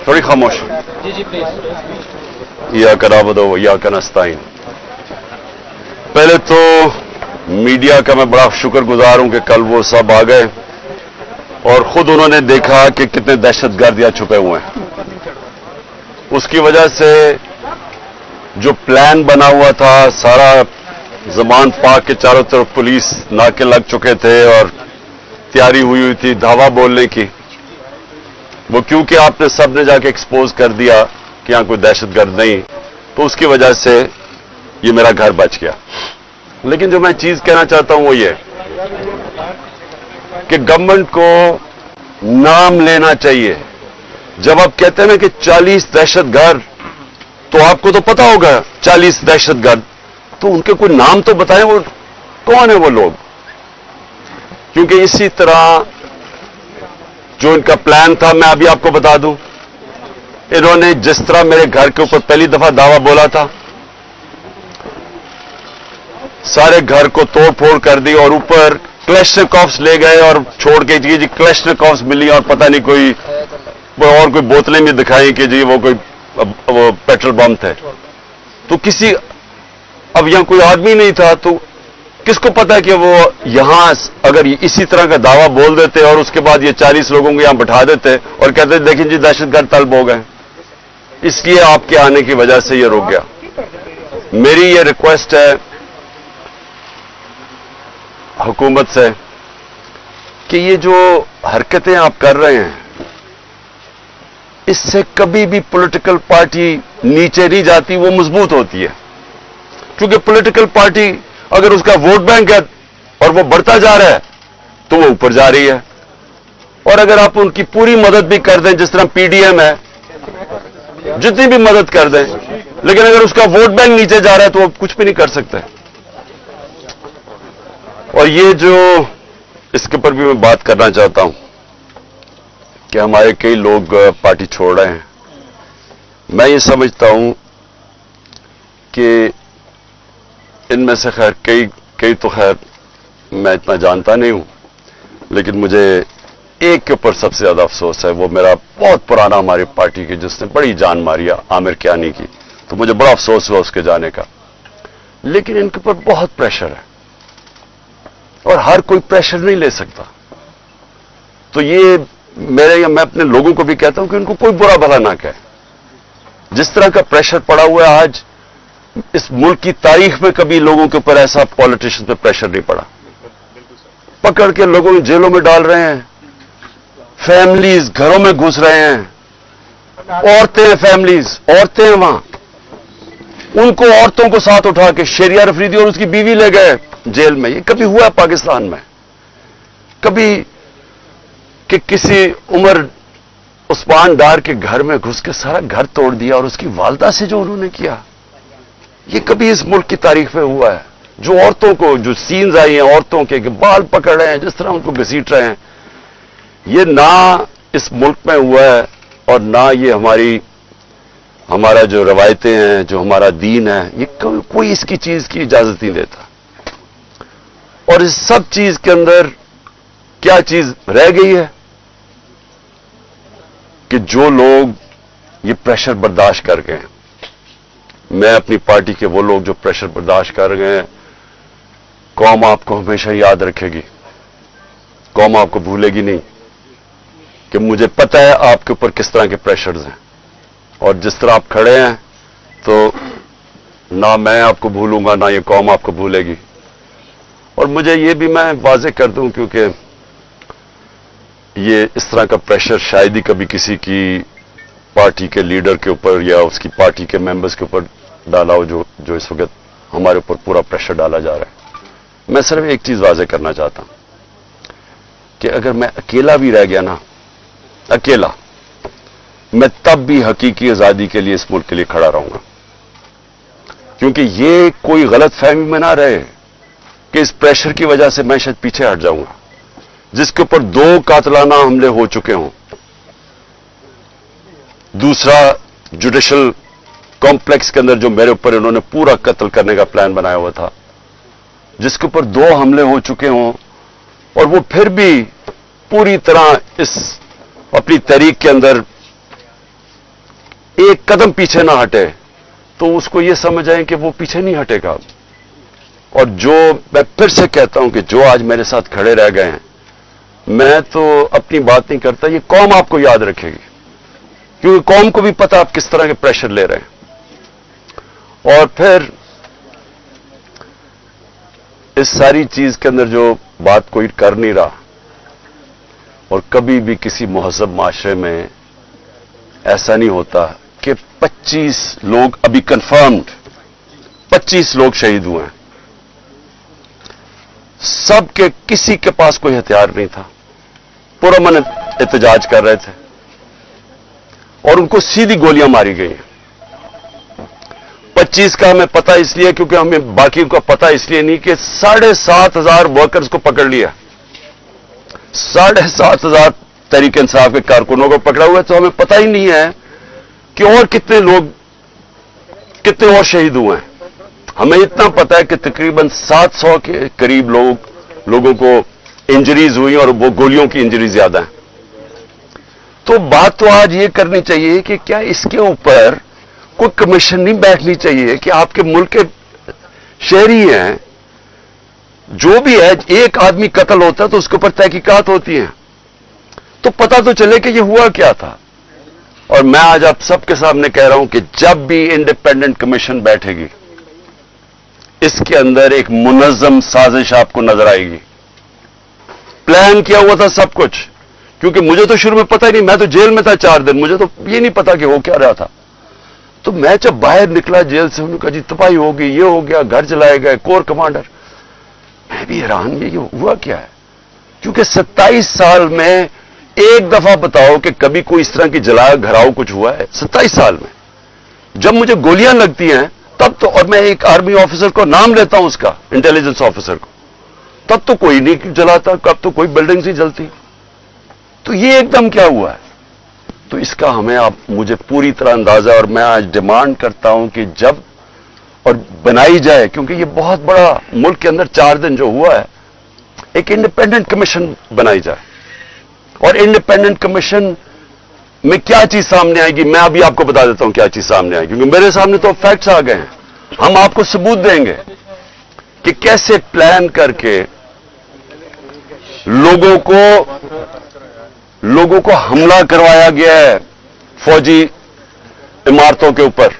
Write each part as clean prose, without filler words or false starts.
थोड़ी खामोश। इय्याक नअबुदु व इय्याक नस्तईन। पहले तो मीडिया का मैं बड़ा शुक्रगुजार हूं कि कल वो सब आ गए और खुद उन्होंने देखा कि कितने दहशतगर्द यहाँ छुपे हुए हैं। उसकी वजह से जो प्लान बना हुआ था, सारा ज़मान पाक के चारों तरफ पुलिस नाके लग चुके थे और तैयारी हुई थी धावा बोलने की, वो क्योंकि आपने सबने जाके एक्सपोज कर दिया कि यहां कोई दहशतगर्द नहीं, तो उसकी वजह से ये मेरा घर बच गया। लेकिन जो मैं चीज कहना चाहता हूं वो ये कि गवर्नमेंट को नाम लेना चाहिए। जब आप कहते हैं ना कि 40 दहशतगर्द, तो आपको तो पता होगा 40 दहशतगर्द, तो उनके कोई नाम तो बताएं, वो कौन है वो लोग। क्योंकि इसी तरह जो इनका प्लान था, मैं अभी आपको बता दूं, इन्होंने जिस तरह मेरे घर के ऊपर पहली दफा दावा बोला था, सारे घर को तोड़ फोड़ कर दी और ऊपर क्लैशनिकोव्स ले गए और छोड़ के जी क्लैशनिकोव्स मिली और पता नहीं कोई और कोई बोतलें भी दिखाई कि जी वो कोई वो पेट्रोल बम थे। तो किसी अब यहां कोई आदमी नहीं था, तो किसको पता कि वो यहां अगर इसी तरह का दावा बोल देते और उसके बाद ये 40 लोगों को यहां बैठा देते और कहते देखिए जी दहशतगर्द तलब हो गए। इसलिए आपके आने की वजह से ये रुक गया। मेरी ये रिक्वेस्ट है हुकूमत से कि ये जो हरकतें आप कर रहे हैं, इससे कभी भी पॉलिटिकल पार्टी नीचे नहीं जाती, वो मजबूत होती है। क्योंकि पॉलिटिकल पार्टी अगर उसका वोट बैंक है और वो बढ़ता जा रहा है तो वो ऊपर जा रही है, और अगर आप उनकी पूरी मदद भी कर दें, जिस तरह पीडीएम है, जितनी भी मदद कर दें, लेकिन अगर उसका वोट बैंक नीचे जा रहा है तो वो कुछ भी नहीं कर सकते। और ये जो इसके ऊपर भी मैं बात करना चाहता हूं कि हमारे कई लोग पार्टी छोड़ रहे हैं। मैं ये समझता हूं कि इनमें से खैर कई तो खैर मैं इतना जानता नहीं हूं, लेकिन मुझे एक के ऊपर सबसे ज्यादा अफसोस है। वो मेरा बहुत पुराना हमारी पार्टी की, जिसने बड़ी जान मारी आमिर कियानी की, तो मुझे बड़ा अफसोस हुआ उसके जाने का। लेकिन इनके ऊपर बहुत प्रेशर है और हर कोई प्रेशर नहीं ले सकता। तो ये मैं अपने लोगों को भी कहता हूं कि उनको कोई बुरा भला ना कहे। जिस तरह का प्रेशर पड़ा हुआ है आज, इस मुल्क की तारीख में कभी लोगों के ऊपर ऐसा पॉलिटिशियन पे प्रेशर नहीं पड़ा। पकड़ के लोगों को जेलों में डाल रहे हैं, फैमिलीज घरों में घुस रहे हैं, औरतें हैं, फैमिलीज औरतें हैं वहां, उनको औरतों को साथ उठा के शेरिया अफरीदी और उसकी बीवी ले गए जेल में। ये कभी हुआ पाकिस्तान में? कभी कि किसी उमर उस्मान डार के घर में घुस के सारा घर तोड़ दिया और उसकी वालदा से जो उन्होंने किया, ये कभी इस मुल्क की तारीख में हुआ है? जो औरतों को जो सीन्स आई हैं औरतों के बाल पकड़ रहे हैं, जिस तरह उनको घसीट रहे हैं, ये ना इस मुल्क में हुआ है और ना ये हमारा जो रवायतें हैं, जो हमारा दीन है, ये कोई इसकी चीज की इजाजत नहीं देता। और इस सब चीज के अंदर क्या चीज रह गई है कि जो लोग ये प्रेशर बर्दाश्त कर गए हैं, मैं अपनी पार्टी के वो लोग जो प्रेशर बर्दाश्त कर गए हैं, कौम आपको हमेशा याद रखेगी, कौम आपको भूलेगी नहीं। कि मुझे पता है आपके ऊपर किस तरह के प्रेशर्स हैं, और जिस तरह आप खड़े हैं तो ना मैं आपको भूलूंगा ना ये कौम आपको भूलेगी। और मुझे ये भी मैं वाज़ेह कर दूं, क्योंकि ये इस तरह का प्रेशर शायद ही कभी किसी की पार्टी के लीडर के ऊपर या उसकी पार्टी के मेंबर्स के ऊपर डाला हो, जो इस वक्त हमारे ऊपर पूरा प्रेशर डाला जा रहा है। मैं सिर्फ एक चीज वाज़ेह करना चाहता हूं कि अगर मैं अकेला भी रह गया ना, अकेला, मैं तब भी हकीकी आजादी के लिए इस मुल्क के लिए खड़ा रहूंगा। क्योंकि ये कोई गलत फहमी में ना रहे कि इस प्रेशर की वजह से मैं शायद पीछे हट जाऊंगा। जिसके ऊपर 2 कातलाना हमले हो चुके हों, दूसरा जुडिशल कॉम्प्लेक्स के अंदर जो मेरे ऊपर इन्होंने पूरा कत्ल करने का प्लान बनाया हुआ था, जिसके ऊपर 2 हमले हो चुके हों, और वो फिर भी पूरी तरह इस अपनी तहरीक के अंदर एक कदम पीछे ना हटे तो उसको ये समझ आए कि वो पीछे नहीं हटेगा। और जो मैं फिर से कहता हूं कि जो आज मेरे साथ खड़े रह गए हैं, मैं तो अपनी बात नहीं करता, ये कौम आपको याद रखेगी, क्योंकि कौम को भी पता आप किस तरह के प्रेशर ले रहे हैं। और फिर इस सारी चीज के अंदर जो बात कोई कर नहीं रहा, और कभी भी किसी मुहज़्ज़ब माशरे में ऐसा नहीं होता कि 25 लोग अभी कंफर्म्ड 25 लोग शहीद हुए हैं। सबके किसी के पास कोई हथियार नहीं था, पुरअमन एहतजाज कर रहे थे और उनको सीधी गोलियां मारी गई। 25 का हमें पता इसलिए क्योंकि हमें बाकी का पता इसलिए नहीं कि 7,500 वर्कर्स को पकड़ लिया, 7,500 तहरीक इंसाफ के कारकुनों को पकड़ा हुआ है। तो हमें पता ही नहीं है कि और कितने और शहीद हुए हैं। हमें इतना पता है कि तकरीबन 700 के करीब लोगों को इंजरीज हुई और वो गोलियों की इंजरी ज्यादा है। तो बात तो आज ये करनी चाहिए कि क्या इसके ऊपर कोई कमीशन नहीं बैठनी चाहिए कि आपके मुल्क के शहरी हैं, जो भी है, एक आदमी कत्ल होता है तो उसके ऊपर तहकीकात होती है, तो पता तो चले कि ये हुआ क्या था। और मैं आज आप सबके सामने कह रहा हूं कि जब भी इंडिपेंडेंट कमीशन बैठेगी, इसके अंदर एक मुनज़्ज़म साजिश आपको नजर आएगी। प्लान किया हुआ था सब कुछ, क्योंकि मुझे तो शुरू में पता ही नहीं, मैं तो जेल में था 4 दिन, मुझे तो ये नहीं पता कि हो क्या रहा था। तो मैं जब बाहर निकला जेल से, उन्होंने कहा जी तबाही हो गई, ये हो गया, घर जलाए गए, कोर कमांडर। मैं भी हैरान, ये हुआ क्या है? क्योंकि 27 साल में एक दफा बताओ कि कभी कोई इस तरह की जला घराव कुछ हुआ है 27 साल में? जब मुझे गोलियां लगती हैं तब तो, और मैं एक आर्मी ऑफिसर को नाम लेता हूं उसका, इंटेलिजेंस ऑफिसर को, तब तो कोई नहीं जलाता, कब तो कोई बिल्डिंग ही जलती। तो ये एकदम क्या हुआ है? तो इसका हमें मुझे पूरी तरह अंदाजा, और मैं आज डिमांड करता हूं कि जब और बनाई जाए, क्योंकि ये बहुत बड़ा मुल्क के अंदर 4 दिन जो हुआ है, एक इंडिपेंडेंट कमीशन बनाई जाए। और इंडिपेंडेंट कमीशन में क्या चीज सामने आएगी, मैं अभी आपको बता देता हूं क्या चीज सामने आएगी, क्योंकि मेरे सामने तो फैक्ट्स आ गए हैं। हम आपको सबूत देंगे कि कैसे प्लान करके लोगों को हमला करवाया गया है फौजी इमारतों के ऊपर।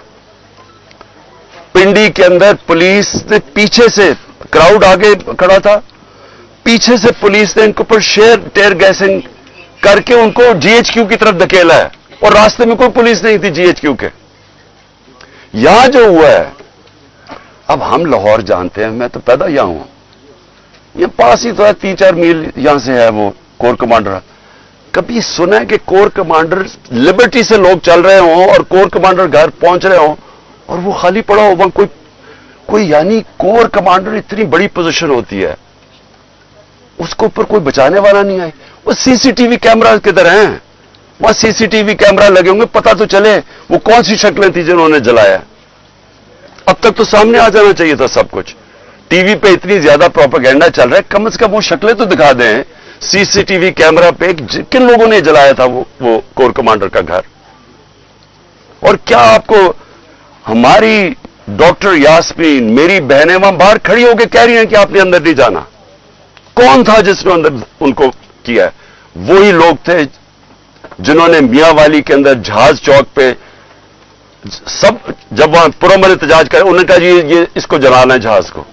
पिंडी के अंदर पुलिस ने पीछे से, क्राउड आगे खड़ा था, पीछे से पुलिस ने इनके ऊपर टेयर गैसिंग करके उनको जीएचक्यू की तरफ धकेला है, और रास्ते में कोई पुलिस नहीं थी जीएचक्यू के। यहां जो हुआ है, अब हम लाहौर जानते हैं, मैं तो पैदा यहां हूं, ये पास ही तो है, 3-4 मील यहां से है वो कोर कमांडर। कभी सुना है कि कोर कमांडर लिबर्टी से लोग चल रहे हों और कोर कमांडर घर पहुंच रहे हों और वो खाली पड़ा हो वहां कोई यानी कोर कमांडर इतनी बड़ी पोजीशन होती है, उसको ऊपर कोई बचाने वाला नहीं आए। वो सीसीटीवी कैमरा किधर हैं? वहां सीसीटीवी कैमरा लगे होंगे, पता तो चले वो कौन सी शक्लें थी जिन्होंने जलाया। अब तक तो सामने आ जाना चाहिए था सब कुछ। टीवी पे इतनी ज्यादा प्रोपेगेंडा चल रहा है, कम से कम वो शक्लें तो दिखा दें सीसीटीवी कैमरा पे किन लोगों ने जलाया था वो कोर कमांडर का घर। और क्या आपको हमारी डॉक्टर यास्मीन, मेरी बहनें वहां बाहर खड़ी होकर कह रही हैं कि आपने अंदर नहीं जाना। कौन था जिसने अंदर उनको किया है? वही लोग थे जिन्होंने मियां वाली के अंदर जहाज चौक पे सब, जब वहां पुरअमन एहतजाज करे, उन्होंने कहा जी ये इसको जलाना है जहाज को।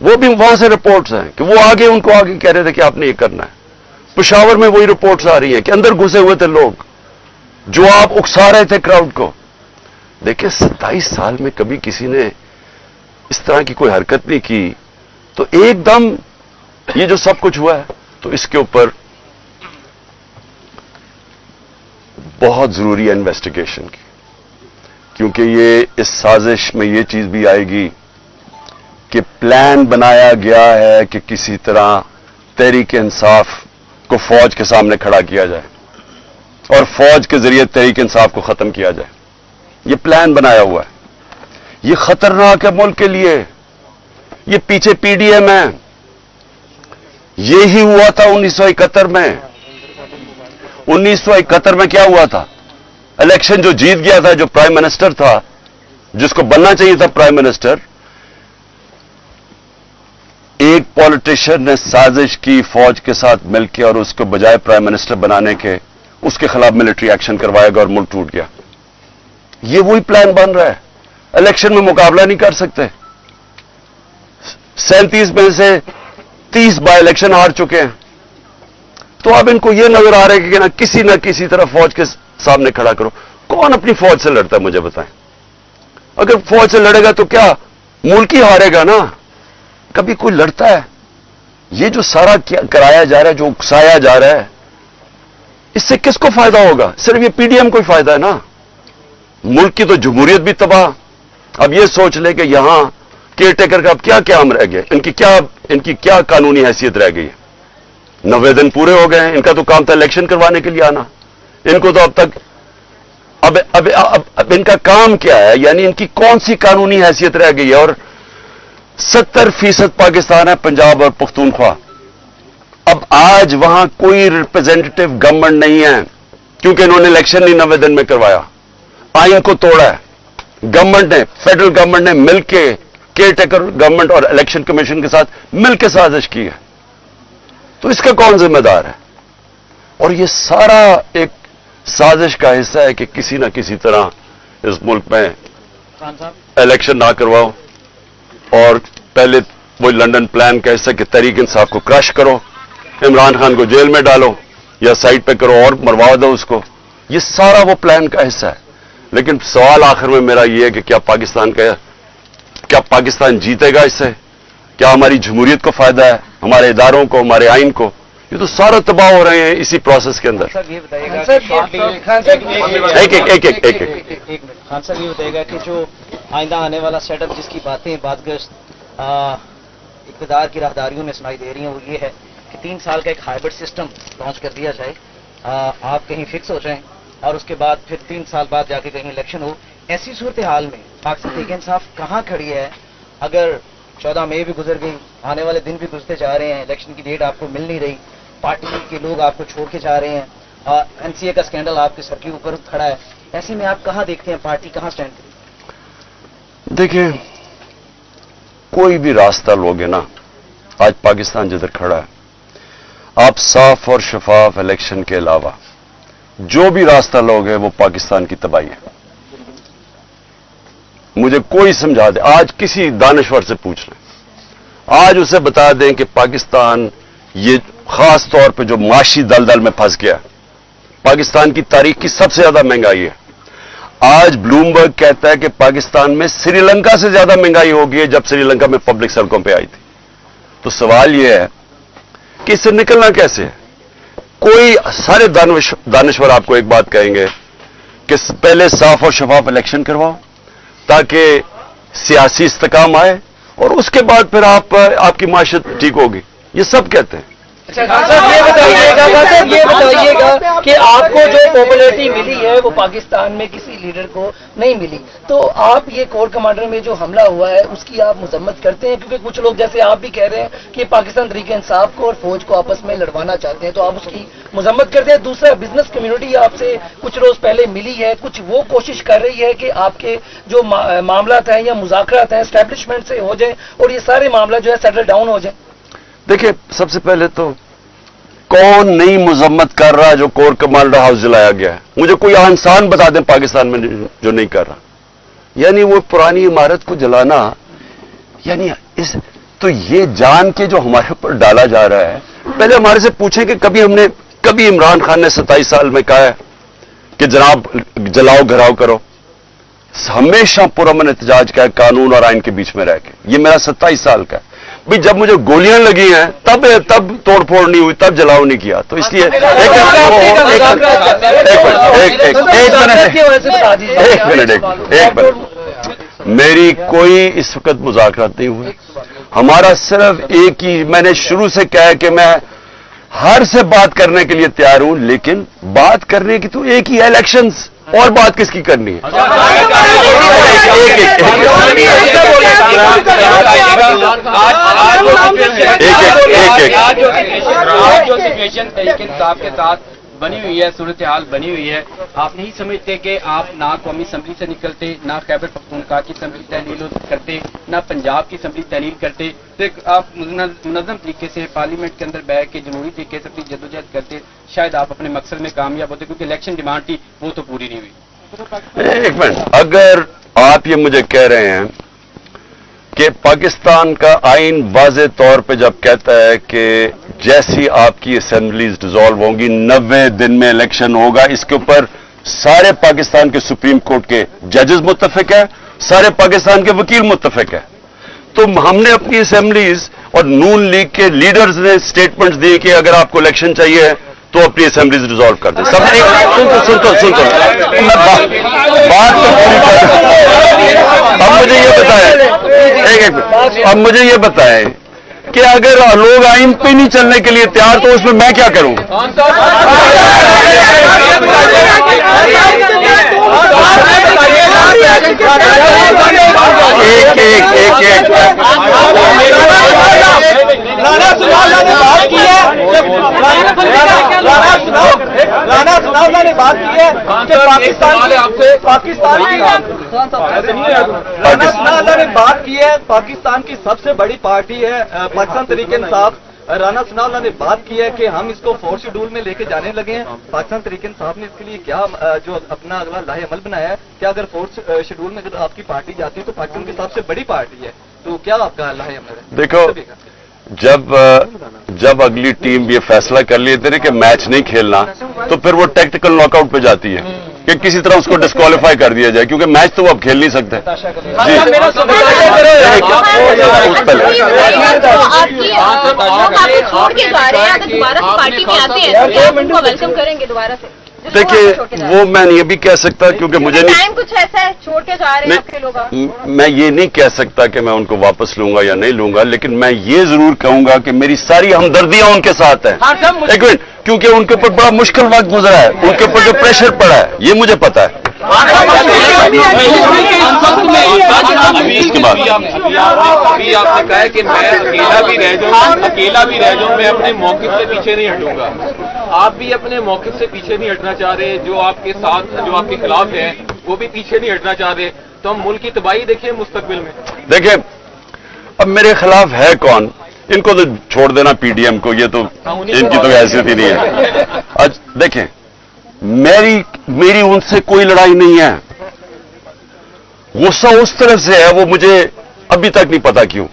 वो भी वहां से रिपोर्ट्स हैं कि वो उनको आगे कह रहे थे कि आपने ये करना है। पेशावर में वही रिपोर्ट्स आ रही हैं कि अंदर घुसे हुए थे लोग जो आप उकसा रहे थे क्राउड को। देखिए 27 साल में कभी किसी ने इस तरह की कोई हरकत नहीं की, तो एकदम ये जो सब कुछ हुआ है, तो इसके ऊपर बहुत जरूरी है इन्वेस्टिगेशन की, क्योंकि ये इस साजिश में ये चीज भी आएगी कि प्लान बनाया गया है कि किसी तरह तहरीक इंसाफ को फौज के सामने खड़ा किया जाए और फौज के जरिए तहरीक इंसाफ को खत्म किया जाए। ये प्लान बनाया हुआ है। ये खतरनाक है मुल्क के लिए। ये पीछे पीडीएम है। ये ही हुआ था 1971 में। 1971 में क्या हुआ था? इलेक्शन जो जीत गया था, जो प्राइम मिनिस्टर था, जिसको बनना चाहिए था प्राइम मिनिस्टर, एक पॉलिटिशियन ने साजिश की फौज के साथ मिलकर और उसको बजाय प्राइम मिनिस्टर बनाने के उसके खिलाफ मिलिट्री एक्शन करवाएगा और मुल्क टूट गया। ये वही प्लान बन रहा है। इलेक्शन में मुकाबला नहीं कर सकते। 37 में से 30 बाय इलेक्शन हार चुके हैं। तो अब इनको यह नजर आ रहा है कि ना किसी तरह फौज के सामने खड़ा करो। कौन अपनी फौज से लड़ता है मुझे बताएं? अगर फौज से लड़ेगा तो क्या मुल्क ही हारेगा ना? कभी कोई लड़ता है? ये जो सारा कराया जा रहा है, जो उकसाया जा रहा है, इससे किसको फायदा होगा? सिर्फ ये पीडीएम को ही फायदा है ना। मुल्क की तो जमहूरियत भी तबाह। अब ये सोच ले कि यहां केयर टेकर का अब क्या काम रह गया, इनकी क्या कानूनी हैसियत रह गई है? 90 दिन पूरे हो गए हैं। इनका तो काम था इलेक्शन करवाने के लिए आना। इनको तो अब तक अब इनका काम क्या है? यानी इनकी कौन सी कानूनी हैसियत रह गई है? और 70% पाकिस्तान है, पंजाब और पख्तूनख्वा। अब आज वहां कोई रिप्रेजेंटेटिव गवर्नमेंट नहीं है, क्योंकि इन्होंने इलेक्शन नहीं 90 दिन में करवाया। आइन को तोड़ा है गवर्नमेंट ने, फेडरल गवर्नमेंट ने मिलकर केयर टेकर गवर्नमेंट और इलेक्शन कमीशन के साथ मिलकर साजिश की है। तो इसका कौन जिम्मेदार है? और ये सारा एक साजिश का हिस्सा है कि किसी ना किसी तरह इस मुल्क में इलेक्शन ना करवाओ और पहले वो लंदन प्लान का हिस्सा कि तहरीक इंसाफ को क्रश करो, इमरान खान को जेल में डालो या साइड पे करो और मरवा दो उसको। ये सारा वो प्लान का हिस्सा है। लेकिन सवाल आखिर में मेरा ये है कि क्या पाकिस्तान जीतेगा इससे? क्या हमारी जमहूरियत को फायदा है, हमारे इदारों को, हमारे आइन को? ये तो सारा तबाह हो रहे हैं इसी प्रोसेस के अंदर। खान साहब ये बताइएगा कि जो आइंदा आने वाला सेटअप जिसकी बातें बातगश्त इक़्तिदार की राहदारियों में सुनाई दे रही हैं, वो ये है कि 3 साल का एक हाइब्रिड सिस्टम लॉन्च कर दिया जाए। आप कहीं फिक्स हो जाएं और उसके बाद फिर 3 साल बाद जाके कहीं इलेक्शन हो। ऐसी सूरत हाल में पाकिस्तान तहरीक इंसाफ कहाँ खड़ी है? अगर 14 मई भी गुजर गई, आने वाले दिन भी गुजरते जा रहे हैं, इलेक्शन की डेट आपको मिल नहीं रही, पार्टी के लोग आपको छोड़ के जा रहे हैं, एनसीए का स्कैंडल आपके सर के ऊपर खड़ा है, ऐसे में आप कहाँ देखते हैं पार्टी कहाँ स्टैंड करेगी? देखिए, कोई भी रास्ता लोगे ना, आज पाकिस्तान जिधर खड़ा है, आप साफ और शफाफ इलेक्शन के अलावा जो भी रास्ता लोगे वो पाकिस्तान की तबाही है। मुझे कोई समझा दे, आज किसी दानश्वर से पूछ लें, आज उसे बता दें कि पाकिस्तान ये खास तौर पे जो माशी दलदल में फंस गया, पाकिस्तान की तारीख की सबसे ज्यादा महंगाई है। आज ब्लूमबर्ग कहता है कि पाकिस्तान में श्रीलंका से ज्यादा महंगाई हो गई है जब श्रीलंका में पब्लिक सड़कों पे आई थी। तो सवाल यह है कि इससे निकलना कैसे है? कोई सारे दानश्वर आपको एक बात कहेंगे कि पहले साफ और शफाफ इलेक्शन करवाओ ताकि सियासी इस्तेकाम आए और उसके बाद फिर आपकी माशरत ठीक होगी। ये सब कहते हैं। ये बताइएगा कि आपको जो पॉपुलैरिटी मिली है वो पाकिस्तान में किसी लीडर को नहीं मिली, तो आप ये कोर कमांडर में जो हमला हुआ है उसकी आप मजम्मत करते हैं? क्योंकि कुछ लोग जैसे आप भी कह रहे हैं कि पाकिस्तान तहरीक इंसाफ को और फौज को आपस में लड़वाना चाहते हैं, तो आप उसकी मजम्मत करते हैं। दूसरा, बिजनेस कम्युनिटी आपसे कुछ रोज पहले मिली है, कुछ वो कोशिश कर रही है कि आपके जो मामलात हैं या मुज़ाकरात हैं एस्टैब्लिशमेंट से हो जाए और ये सारे मामला जो है सेटल डाउन हो जाए। देखिए, सबसे पहले तो कौन नई मजम्मत कर रहा है जो कोर कमांडर हाउस जलाया गया है? मुझे कोई इंसान बता दें पाकिस्तान में जो नहीं कर रहा। यानी वो पुरानी इमारत को जलाना, यानी तो ये जान के जो हमारे ऊपर डाला जा रहा है। पहले हमारे से पूछें कि कभी इमरान खान ने 27 साल में कहा है कि जनाब जलाओ घराव करो? हमेशा पुरअमन एहतजाज का है, कानून और आइन के बीच में रह के। ये मेरा 27 साल का है भाई। जब मुझे गोलियां लगी हैं तब तोड़फोड़ नहीं हुई, तब जलाओ नहीं किया। तो इसलिए एक मिनट, मेरी कोई इस वक्त मुज़ाकरात नहीं हुए। हमारा सिर्फ एक ही, मैंने शुरू से कहा है कि मैं हर से बात करने के लिए तैयार हूं, लेकिन बात करने की तो एक ही है, इलेक्शंस। और बात किसकी करनी है? जो सिचुएशन तहरीक इंसाफ के साथ बनी हुई है, सूरत हाल बनी हुई है, आप नहीं समझते कि आप ना कौमी असम्बली से निकलते, ना खैबर पख्तूनख्वा की असम्बली तहलील करते, ना पंजाब की असम्बली तहलील करते, तो आप मुनज़्ज़म तरीके से पार्लियामेंट के अंदर बैठ के जमहूरी तरीके से अपनी जद्दोजहद करते, शायद आप अपने मकसद में कामयाब होते, क्योंकि इलेक्शन डिमांड थी वो तो पूरी नहीं हुई। एक मिनट, अगर आप ये मुझे कह रहे हैं कि पाकिस्तान का आइन वाज़े तौर पे जब कहता है कि जैसी आपकी असेंबलीज डिसॉल्व होंगी 90 दिन में इलेक्शन होगा, इसके ऊपर सारे पाकिस्तान के सुप्रीम कोर्ट के जजेस मुत्तफिक है, सारे पाकिस्तान के वकील मुत्तफिक है, तो हमने अपनी असेंबलीज और नून लीग के लीडर्स ने स्टेटमेंट्स दिए कि अगर आपको इलेक्शन चाहिए तो अपनी असेंबलीज डिसॉल्व कर दें। सब सुन बात तो पूरी कर। अब मुझे ये बताएं, एक अब मुझे ये बताएं कि अगर लोग आइन पे नहीं चलने के लिए तैयार तो उसमें मैं क्या करूं? एक राणा ने बात की है कि पाकिस्तान की सबसे बड़ी पार्टी है पाकिस्तान तहरीक इंसाफ। राणा सनाउल्लाह ने बात की है कि हम इसको 4th शेड्यूल में लेके जाने लगे हैं। पाकिस्तान तहरीक इंसाफ ने इसके लिए क्या जो अपना अगला लाहे अमल बनाया है, क्या अगर 4th शेड्यूल में अगर आपकी पार्टी जाती है तो पाकिस्तान की सबसे बड़ी पार्टी है, तो क्या आपका लाहे अमल है? देखो, जब अगली टीम ये फैसला कर लेते हैं कि मैच नहीं खेलना, तो फिर वो टेक्टिकल नॉकआउट पे जाती है कि किसी तरह उसको डिस्क्वालीफाई कर दिया जाए, क्योंकि मैच तो वो अब खेल नहीं सकते। वेलकम करेंगे दोबारा से। देखिए, वो मैं ये भी कह सकता क्योंकि मुझे नहीं, टाइम कुछ ऐसा है छोड़ के जा रहे हैं आपके लोग। मैं ये नहीं कह सकता कि मैं उनको वापस लूंगा या नहीं लूंगा, लेकिन मैं ये जरूर कहूंगा कि मेरी सारी हमदर्दियां उनके साथ है। एक मिनट, क्योंकि उनके ऊपर बड़ा मुश्किल वक्त गुजरा है, उनके ऊपर जो प्रेशर पड़ा है ये मुझे पता है। इसके बाद अभी आपने कहा है कि मैं अकेला भी रह जाऊं, मैं अपने मौक़िफ़ से पीछे नहीं हटूंगा। आप भी अपने मौक़िफ़ से पीछे नहीं हटना चाह रहे, जो आपके साथ जो आपके खिलाफ हैं वो भी पीछे नहीं हटना चाह रहे, तो हम मुल्क की तबाही देखें मुस्तकबिल में। देखिए, अब मेरे खिलाफ है कौन? इनको तो छोड़ देना पीडीएम को, ये तो इनकी तो हैसियत ही नहीं है। आज देखें, मेरी उनसे कोई लड़ाई नहीं है, गुस्सा उस तरफ से है, वो मुझे अभी तक नहीं पता क्यों,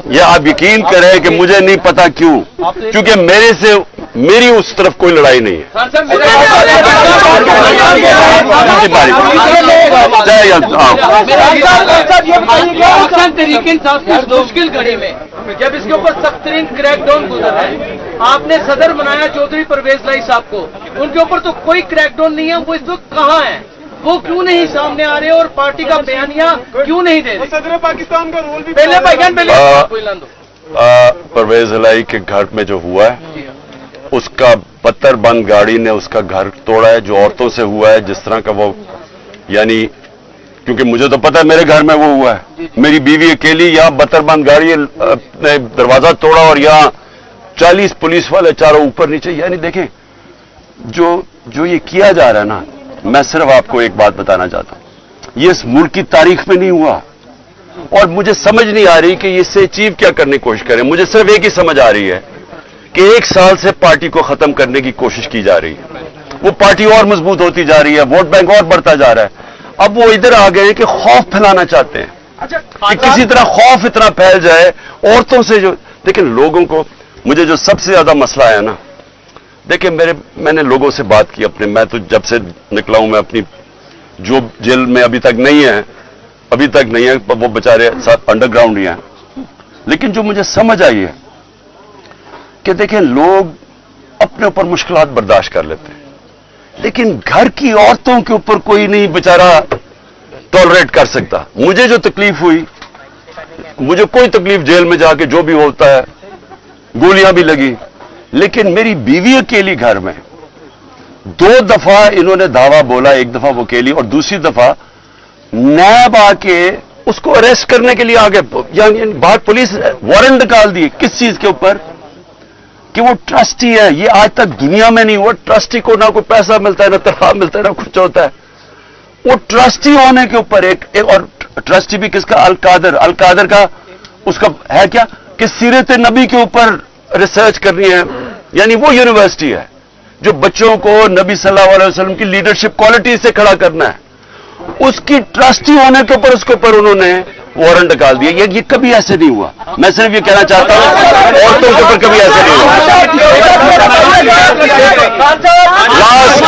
या आप यकीन करें कि मुझे नहीं पता क्यों, क्योंकि मेरी उस तरफ कोई लड़ाई नहीं है। तरीके मुश्किल घड़ी में जब इसके ऊपर सख्त तरीन क्रैकडाउन गुजर है, आपने सदर बनाया चौधरी परवेज लाई साहब को, उनके ऊपर तो कोई क्रैकडाउन नहीं है, वो इस वक्त कहाँ है? वो क्यों नहीं सामने आ रहे और पार्टी का बयानिया क्यों नहीं दे रहे? सदर पाकिस्तान का रोल भी पहले परवेज लाई के घर में जो हुआ है, उसका बत्तर बंद गाड़ी ने उसका घर तोड़ा है, जो औरतों से हुआ है, जिस तरह का वो, यानी क्योंकि मुझे तो पता है मेरे घर में वो हुआ है, मेरी बीवी अकेली, यहाँ बत्तर बंद गाड़ी ने दरवाजा तोड़ा और यहाँ 40 पुलिस वाले चारों ऊपर नीचे। यानी देखें, जो ये किया जा रहा है ना, मैं सिर्फ आपको एक बात बताना चाहता हूं, ये इस मुल्क की तारीख में नहीं हुआ, और मुझे समझ नहीं आ रही कि इससे अचीव क्या करने की कोशिश करें। मुझे सिर्फ एक ही समझ आ रही है कि 1 साल से पार्टी को खत्म करने की कोशिश की जा रही है, वो पार्टी और मजबूत होती जा रही है, वोट बैंक और बढ़ता जा रहा है। अब वो इधर आ गए कि खौफ फैलाना चाहते हैं कि किसी तरह खौफ इतना फैल जाए औरतों से, जो लेकिन लोगों को, मुझे जो सबसे ज्यादा मसला है ना, देखिए मैंने लोगों से बात की अपने, मैं तो जब से निकला हूं, मैं अपनी जो जेल में अभी तक नहीं है, वो बेचारे साथ अंडरग्राउंड ही हैं, लेकिन जो मुझे समझ आई है कि देखिए, लोग अपने ऊपर मुश्किलात बर्दाश्त कर लेते हैं, लेकिन घर की औरतों के ऊपर कोई नहीं बेचारा टॉलरेट कर सकता। मुझे जो तकलीफ हुई, मुझे कोई तकलीफ जेल में जाके जो भी होता है, गोलियां भी लगी, लेकिन मेरी बीवी अकेली घर में 2 दफा इन्होंने धावा बोला, एक दफा वो अकेली और दूसरी दफा नैब आके उसको अरेस्ट करने के लिए आगे, यानी बाहर पुलिस वारंट निकाल दिए। किस चीज के ऊपर? कि वो ट्रस्टी है। ये आज तक दुनिया में नहीं हुआ। ट्रस्टी को ना कोई पैसा मिलता है, ना तनख्वाह मिलता है, ना कुछ होता है। वो ट्रस्टी होने के ऊपर एक और ट्रस्टी भी किसका? अल कादर का उसका है क्या कि सीरत नबी के ऊपर रिसर्च करनी है, यानी वो यूनिवर्सिटी है जो बच्चों को नबी सल्लल्लाहु अलैहि वसल्लम की लीडरशिप क्वालिटी से खड़ा करना है। उसकी ट्रस्टी होने के ऊपर उसके ऊपर उन्होंने वारंट निकाल दिया। ये कभी ऐसे नहीं हुआ। मैं सिर्फ ये कहना चाहता हूं औरतों के ऊपर कभी ऐसे नहीं हुआ। लास्ट